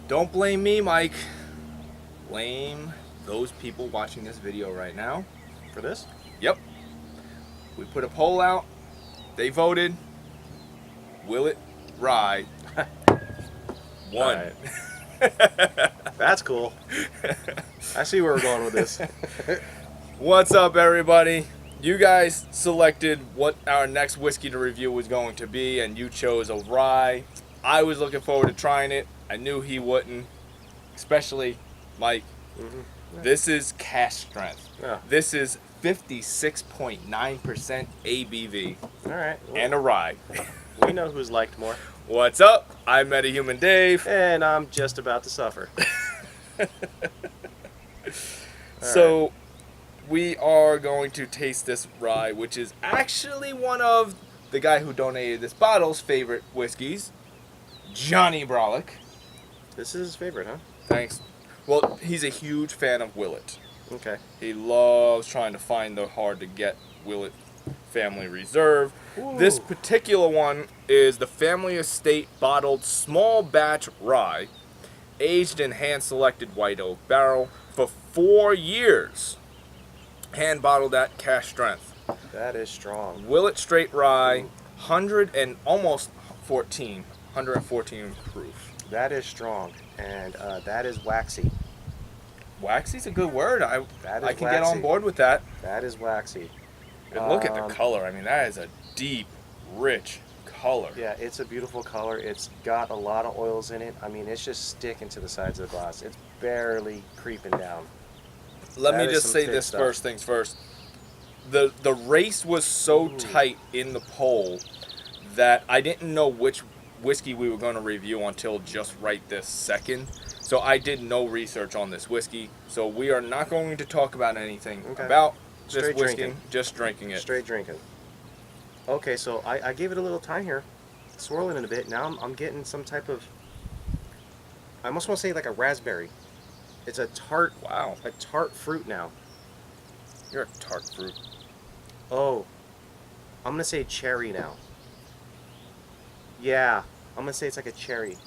Don't blame me, Mike. Blame those people watching this video right now. For this? Yep. We put a poll out. They voted. Willett Rye won. That's cool. I see where we're going with this. What's up, everybody? You guys selected what our next whiskey to review was going to be, and you chose a rye. I was looking forward to trying it. I knew he wouldn't, especially Mike. Yeah. This is cask strength. Yeah. This is 56.9% ABV. All right. Well, And a rye. we know who's liked more. What's up? I'm Metahuman Dave. And I'm just about to suffer. So, we are going to taste this rye, which is actually one of the guy who donated this bottle's favorite whiskeys, Johnny Brolic. This is his favorite, huh? Thanks. Well, he's a huge fan of Willett. Okay. He loves trying to find the hard-to-get Willett Family Reserve. Ooh. This particular one is the Family Estate Bottled Small Batch Rye, aged in hand-selected white oak barrel for 4 years. Hand bottled at cask strength. That is strong. Willett Straight Rye, 114 proof. That is strong. And that is waxy. Waxy's a good word. I That is can get on waxy. board with that. That is waxy. And look at the color. I mean, that is a deep, rich color. Yeah, it's a beautiful color. It's got a lot of oils in it. I mean, it's just sticking to the sides of the glass. It's barely creeping down. Let That me is just some say thick this stuff. first things first. The race was so Ooh. tight in the poll that I didn't know which whiskey we were going to review until just right this second. So I did no research on this whiskey. So we are not going to talk about anything Okay. about this Straight whiskey. drinking. Just drinking it. Straight drinking. Okay, so I gave it a little time here. Swirling it a bit. Now I'm getting some type of... I almost want to say like a raspberry. It's a tart fruit now. You're a tart fruit. Oh, I'm going to say cherry now. Yeah, I'm going to say it's like a cherry.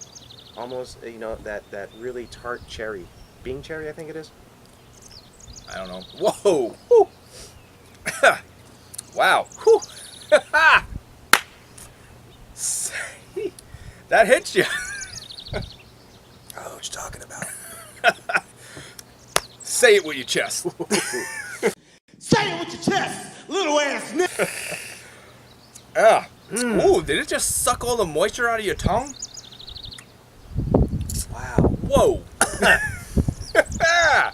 Almost, you know, that really tart cherry. Bing cherry, I think it is. I don't know. Whoa! Whew. Wow! Whew. That hits you. I don't know what you're talking about. Say it with your chest. Say it with your chest, little ass nigga. Ah. Ooh, did it just suck all the moisture out of your tongue? Wow. Whoa.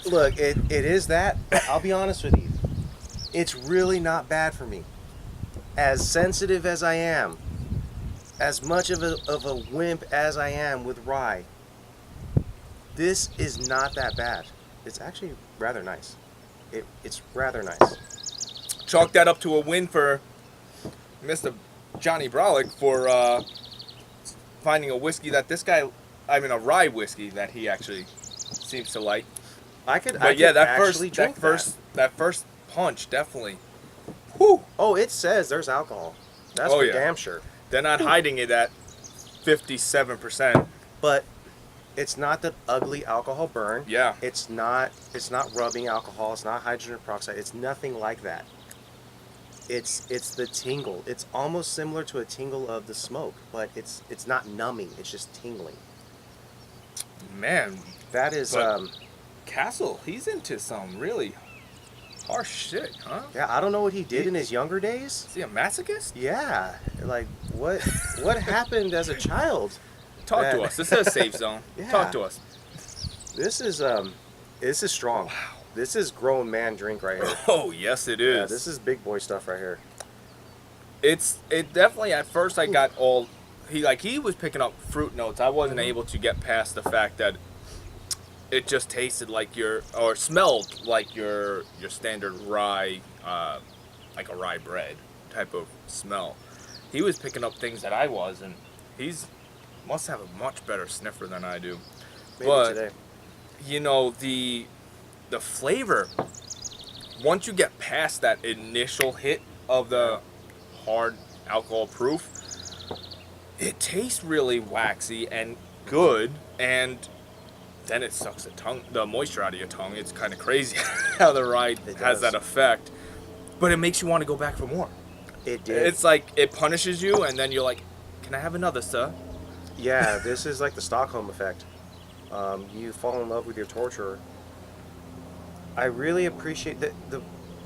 Look, it is that, but I'll be honest with you. It's really not bad for me. As sensitive as I am, as much of a wimp as I am with rye, this is not that bad. It's actually rather nice. It's rather nice. Chalk that up to a win for Mr. Johnny Brolic for finding a whiskey that this guy, I mean a rye whiskey that he actually seems to like. But yeah, that first punch definitely. Whew. Oh, it says there's alcohol. That's Oh, for yeah. damn sure. They're not hiding it at 57%. But it's not the ugly alcohol burn. Yeah. It's not rubbing alcohol. It's not hydrogen peroxide. It's nothing like that. It's the tingle. It's almost similar to a tingle of the smoke, but it's not numbing. It's just tingling. Man, That is But- Castle, he's into some really harsh shit, huh? yeah, I don't know what he did in his younger days. Is he a masochist? Yeah. Like what happened as a child? Talk to Yeah. us. This is a safe zone. Yeah. Talk to us. This is strong. Wow. This is grown man drink right here. Oh, yes it is. Yeah, this is big boy stuff right here. It definitely at first I got all he was picking up fruit notes. I wasn't able to get past the fact that it just tasted like smelled like your standard rye, like a rye bread type of smell. He was picking up things that I was, and must have a much better sniffer than I do. Maybe But today. you know the flavor, once you get past that initial hit of the hard alcohol proof, it tastes really waxy and good, and then it sucks the moisture out of your tongue. It's kind of crazy how the rye has that effect. But it makes you want to go back for more. It did. It's like it punishes you, and then you're like, "Can I have another, sir?" Yeah, this is like the Stockholm effect. You fall in love with your torturer. I really appreciate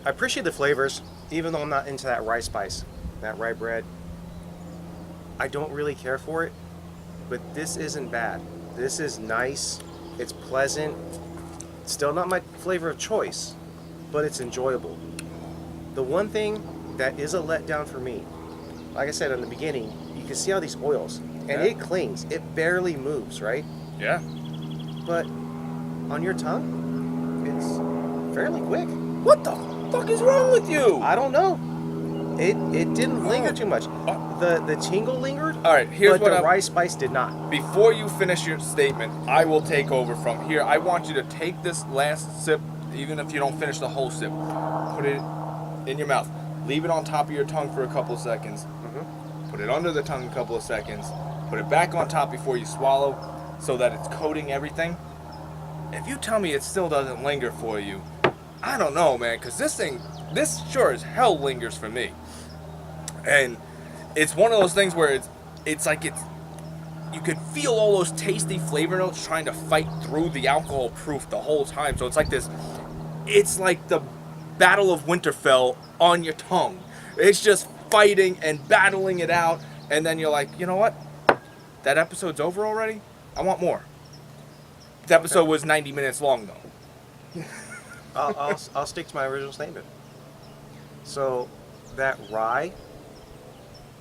I appreciate the flavors, even though I'm not into that rye spice, that rye bread. I don't really care for it, but this isn't bad. This is nice. It's pleasant. It's still not my flavor of choice, but it's enjoyable. The one thing that is a letdown for me, like I said in the beginning, you can see all these oils, and it clings. It barely moves, right? Yeah. But on your tongue, it's fairly quick. What the fuck is wrong with you? I don't know. It didn't linger too much. The tingle lingered. All right, here's but what the rye spice did not. Before you finish your statement, I will take over from here. I want you to take this last sip, even if you don't finish the whole sip, put it in your mouth. Leave it on top of your tongue for a couple of seconds. Put it under the tongue a couple of seconds. Put it back on top before you swallow so that it's coating everything. If you tell me it still doesn't linger for you, I don't know, man, because this sure as hell lingers for me. And it's one of those things where it's like you can feel all those tasty flavor notes trying to fight through the alcohol proof the whole time. So it's like it's like the Battle of Winterfell on your tongue. It's just fighting and battling it out, and then you're like, you know what? That episode's over already? I want more. The episode was 90 minutes long, though. I'll stick to my original statement. So that rye,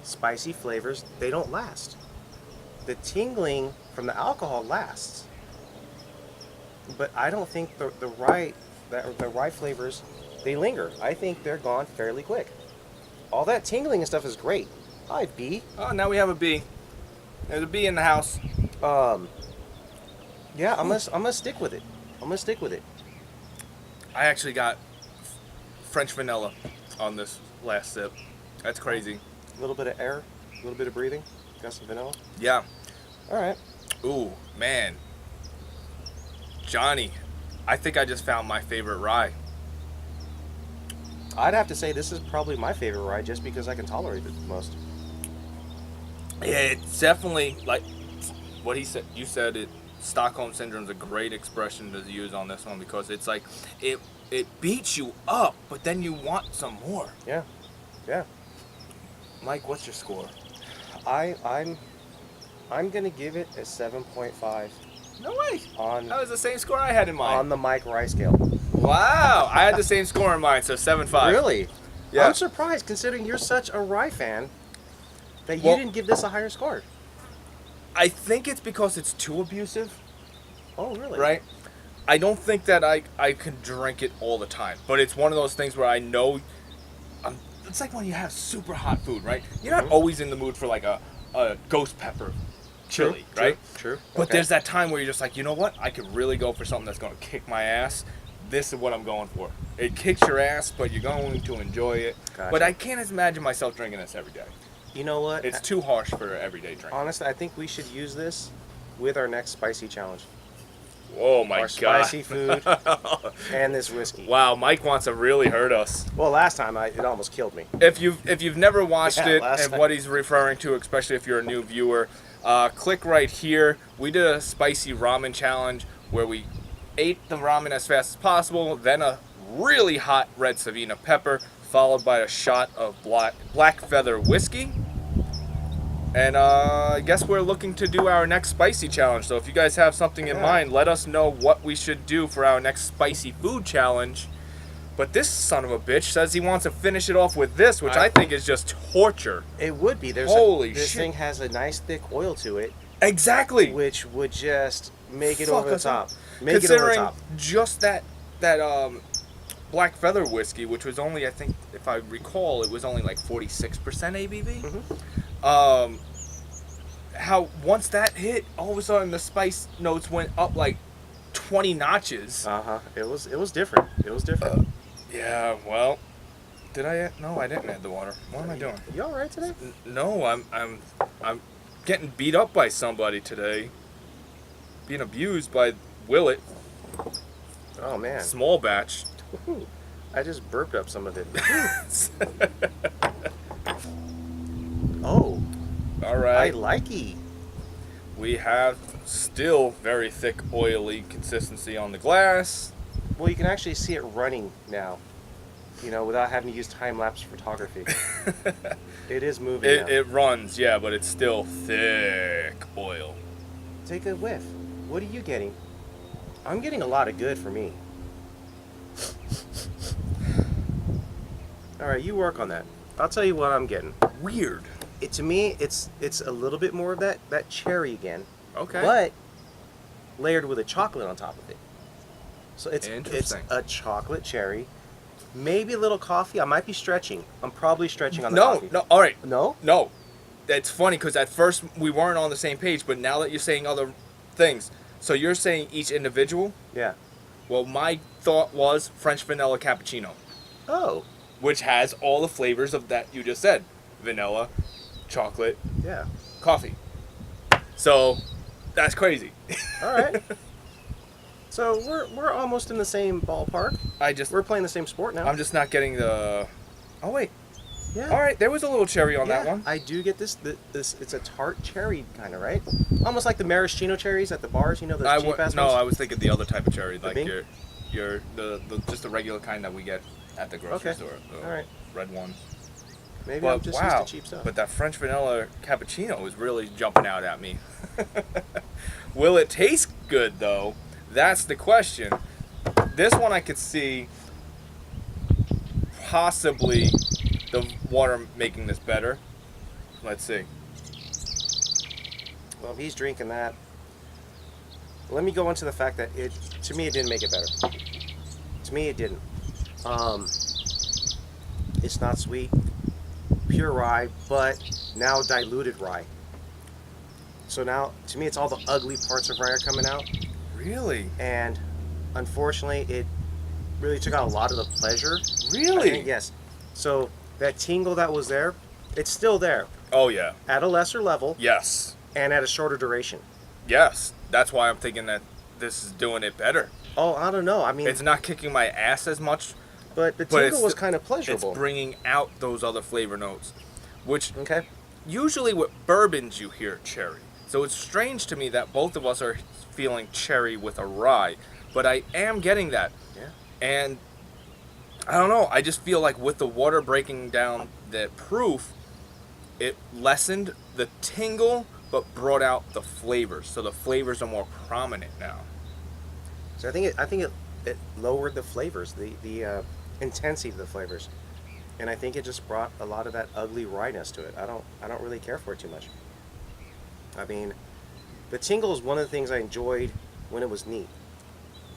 spicy flavors, they don't last. The tingling from the alcohol lasts. But I don't think the rye flavors, they linger. I think they're gone fairly quick. All that tingling and stuff is great. Hi, B. Oh, now we have a bee. There's a bee in the house. Yeah, I'm gonna stick with it. I actually got French vanilla on this last sip. That's crazy. A little bit of air, a little bit of breathing. Got some vanilla. Yeah. All right. Ooh, man. Johnny, I think I just found my favorite rye. I'd have to say this is probably my favorite rye just because I can tolerate it the most. It's definitely like what he said. You said it. Stockholm Syndrome is a great expression to use on this one because it's like it beats you up, but then you want some more. Yeah. Mike, what's your score? I'm gonna give it a 7.5. No way. That was the same score I had in mind. On the Mike Rye scale. Wow, I had the same score in mind, so 7.5. Really? Yeah. I'm surprised considering you're such a rye fan that you didn't give this a higher score. I think it's because it's too abusive. Oh, really? Right? I don't think that I could drink it all the time, but it's one of those things where I know it's like when you have super hot food, right? You're not always in the mood for like a ghost pepper chili, right? True. But there's that time where you're just like, you know what? I could really go for something that's going to kick my ass. This is what I'm going for. It kicks your ass, but you're going to enjoy it. Gotcha. But I can't imagine myself drinking this every day. You know what? It's too harsh for everyday drink. Honestly, I think we should use this with our next spicy challenge. Oh my our god. Spicy food and this whiskey. Wow, Mike wants to really hurt us. Well, last time it almost killed me. If you've never watched it and time. what he's referring to, especially if you're a new viewer, click right here. We did a spicy ramen challenge where we ate the ramen as fast as possible, then a really hot red Savina pepper, followed by a shot of black feather whiskey. And I guess we're looking to do our next spicy challenge. So if you guys have something in mind, let us know what we should do for our next spicy food challenge. But this son of a bitch says he wants to finish it off with this, which I think is just torture. It would be. Holy this shit. thing has a nice thick oil to it. Exactly. Which would just make it Fuck over the us top. up. Make it over the Considering top. just that black feather whiskey, which was only, I think, if I recall, it was only like 46% ABV. How once that hit, all of a sudden the spice notes went up like 20 notches. It was different. Yeah. Well, did I add? No, I didn't add the water. What am I doing? You all right today? No, I'm getting beat up by somebody today. Being abused by Willett, Oh man, small batch. I just burped up some of it. Oh, All I right. like it. We have still very thick, oily consistency on the glass. Well, you can actually see it running now, you know, without having to use time-lapse photography. It is moving now. It runs, yeah, but it's still thick oil. Take a whiff. What are you getting? I'm getting a lot of good for me. All right, you work on that. I'll tell you what I'm getting. Weird. To me, it's a little bit more of that cherry again, Okay. but layered with a chocolate on top of it. So it's Interesting. a chocolate cherry, maybe a little coffee. I might be stretching. I'm probably stretching on the No, coffee. no, all right. No? No. It's funny because at first we weren't on the same page, but now that you're saying other things, so you're saying each individual? Yeah. Well, my thought was French vanilla cappuccino, Oh, which has all the flavors of that you just said. Vanilla, chocolate, yeah. coffee. So, that's crazy. All right. So we're almost in the same ballpark. We're playing the same sport now. I'm just not getting the... Oh, wait. Yeah. All right, there was a little cherry on Yeah, that one. I do get this. It's a tart cherry kind of, right? Almost like the maraschino cherries at the bars. You know those cheap ass No, ones. I was thinking the other type of cherry, like Bing? your just the regular kind that we get at the grocery Okay. store. The All right. red one. Maybe But I'm just wow, used to cheap stuff. but that French vanilla cappuccino is really jumping out at me. Will it taste good though? That's the question. This one I could see possibly the water making this better. Let's see. Well, if he's drinking that, let me go into the fact that to me, it didn't make it better. To me, it didn't. It's not sweet, pure rye, but now diluted rye. So now, to me, it's all the ugly parts of rye are coming out, Really? and unfortunately, it really took out a lot of the pleasure. Really? I think, yes. So that tingle that was there, it's still there Oh yeah. at a lesser level Yes. and at a shorter duration. Yes. That's why I'm thinking that this is doing it better. Oh, I don't know. I mean, It's not kicking my ass as much, but the but tingle was kind of it's pleasurable. bringing out those other flavor notes, which Okay. usually with bourbons you hear cherry. So it's strange to me that both of us are feeling cherry with a rye, but I am getting that. Yeah. And I don't know, I just feel like with the water breaking down the proof, it lessened the tingle but brought out the flavors. So the flavors are more prominent now. So I think it lowered the flavors, the intensity of the flavors, and I think it just brought a lot of that ugly wryness to it. I don't really care for it too much. I mean, the tingle is one of the things I enjoyed when it was neat,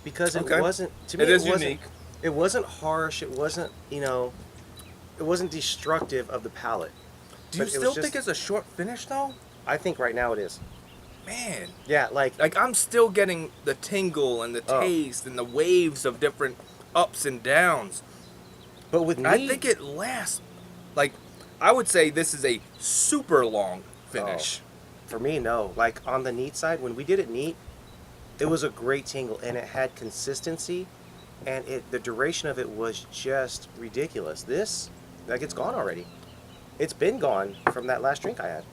because it Okay. wasn't, to me, It is wasn't, unique. It wasn't harsh. It wasn't, it wasn't destructive of the palate. Do you But it was still just- think it's a short finish though? I think right now it is. Man. Yeah, like Like I'm still getting the tingle and the Oh. taste and the waves of different ups and downs. but with neat, I think it lasts. Like I would say this is a super long finish. for me, no. Like on the neat side, when we did it neat, it was a great tingle and it had consistency, and the duration of it was just ridiculous. This, like, it's gone already. It's been gone from that last drink I had.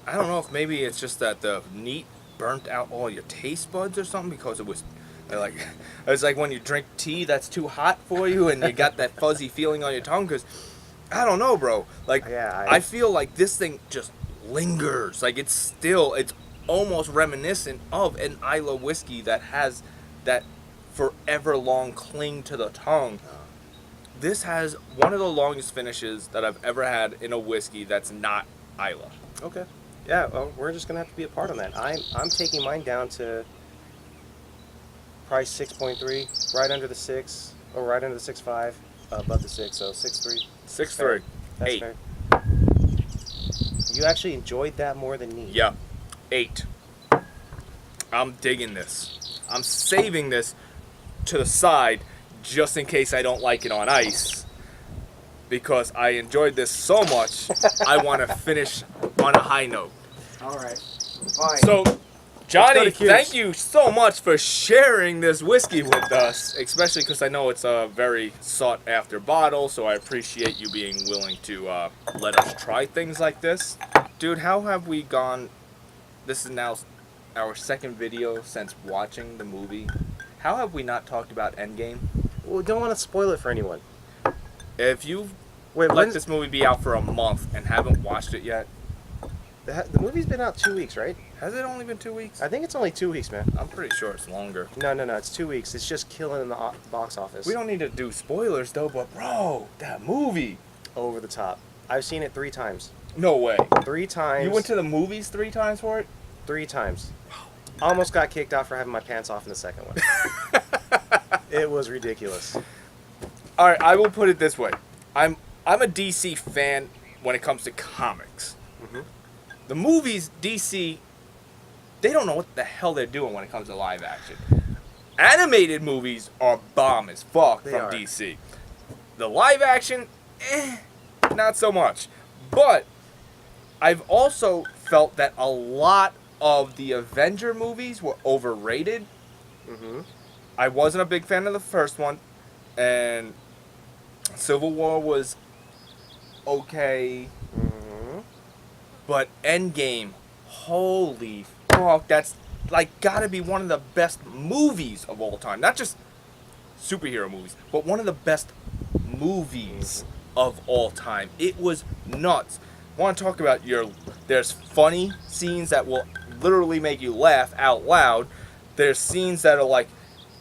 I don't know if maybe it's just that the neat burnt out all your taste buds or something because it was like it's like when you drink tea that's too hot for you and you got that fuzzy feeling on your tongue. Because I don't know, bro. Like Yeah, I feel like this thing just lingers. Like it's almost reminiscent of an Isla whiskey that has that forever long cling to the tongue. This has one of the longest finishes that I've ever had in a whiskey that's not Isla. Okay. Yeah, well, we're just gonna have to be a part on that. I'm taking mine down to price 6.3, right under the 6, or right under the 6.5, above the 6, so 6.3. 6.3. That's 8. fair. You actually enjoyed that more than me. Yeah, 8. I'm digging this. I'm saving this to the side just in case I don't like it on ice. Because I enjoyed this so much, I want to finish on a high note. All right. Fine. So, Johnny, Cubes. thank you so much for sharing this whiskey with us, especially because I know it's a very sought-after bottle, so I appreciate you being willing to let us try things like this. Dude, how have we gone? This is now our second video since watching the movie. How have we not talked about Endgame? Well, we don't want to spoil it for anyone. If you've Wait, let this movie be out for a month and haven't watched it yet, the movie's been out 2 weeks, right? has it only been 2 weeks? I think it's only 2 weeks, man. I'm pretty sure it's longer. No, it's 2 weeks. It's just killing in the box office. We don't need to do spoilers though, but bro, that movie. Over the top. I've seen it 3 times. No way. 3 times. You went to the movies 3 times for it? 3 times. Almost got kicked out for having my pants off in the second one. It was ridiculous. All right, I will put it this way. I'm a DC fan when it comes to comics. Mm-hmm. The movies, DC, they don't know what the hell they're doing when it comes to live action. Animated movies are bomb as fuck They from are. DC. The live action, not so much. But I've also felt that a lot of the Avenger movies were overrated. Mm-hmm. I wasn't a big fan of the first one, and Civil War was okay, Mm-hmm. but Endgame, holy fuck, that's like gotta be one of the best movies of all time. Not just superhero movies, but one of the best movies of all time. It was nuts. Want to talk about there's funny scenes that will literally make you laugh out loud. There's scenes that are like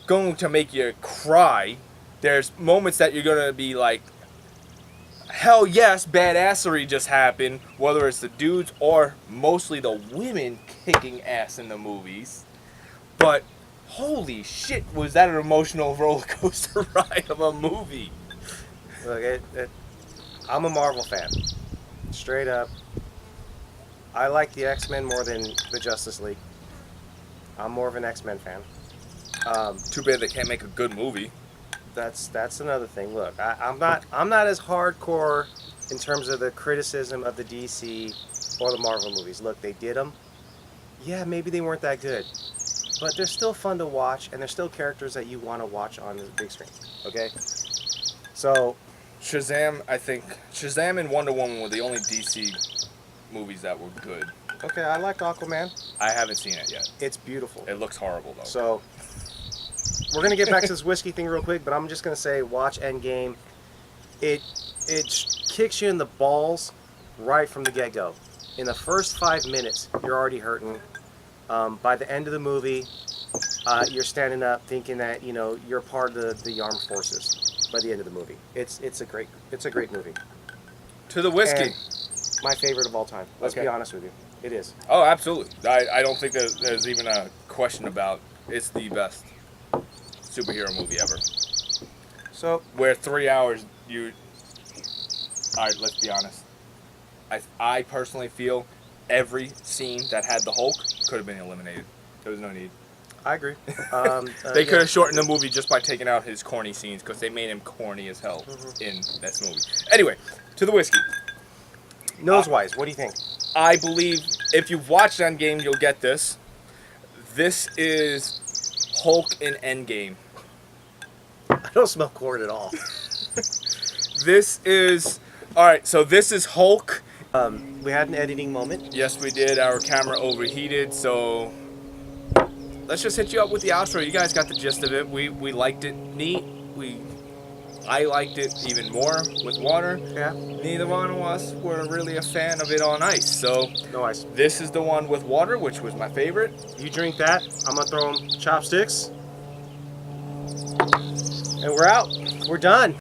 going to make you cry. There's moments that you're gonna be like, hell yes, badassery just happened, whether it's the dudes or mostly the women kicking ass in the movies. But holy shit, was that an emotional roller coaster ride of a movie. Look, I'm a Marvel fan. Straight up. I like the X-Men more than the Justice League. I'm more of an X-Men fan. Too bad they can't make a good movie. That's another thing. Look, I'm not as hardcore in terms of the criticism of the DC or the Marvel movies. Look, they did them. Yeah, maybe they weren't that good, but they're still fun to watch, and they're still characters that you want to watch on the big screen. Okay, so Shazam, I think Shazam and Wonder Woman were the only DC movies that were good. okay, I liked Aquaman. I haven't seen it yet. It's beautiful. It looks horrible though. So we're gonna get back to this whiskey thing real quick, but I'm just gonna say, watch Endgame. It kicks you in the balls right from the get-go. In the first 5 minutes, you're already hurting. By the end of the movie, you're standing up thinking that you're part of the armed forces. By the end of the movie, it's a great movie. To the whiskey. And my favorite of all time. Let's Okay. be honest with you, it is. Oh, absolutely. I don't think there's even a question about it's the best superhero movie ever. So Where 3 hours Alright, let's be honest. I personally feel every scene that had the Hulk could have been eliminated. There was no need. I agree. They could have shortened the movie just by taking out his corny scenes because they made him corny as hell in this movie. Anyway, to the whiskey. Nose-wise, what do you think? I believe if you've watched Endgame, you'll get this. This is Hulk in Endgame. I don't smell corn at all. This is... Alright, so this is Hulk. We had an editing moment. Yes, we did. Our camera overheated, so... Let's just hit you up with the outro. You guys got the gist of it. We liked it neat. I liked it even more with water. Yeah. Neither one of us were really a fan of it on ice. So No ice. this is the one with water, which was my favorite. You drink that, I'm gonna throw them chopsticks. And we're out. We're done.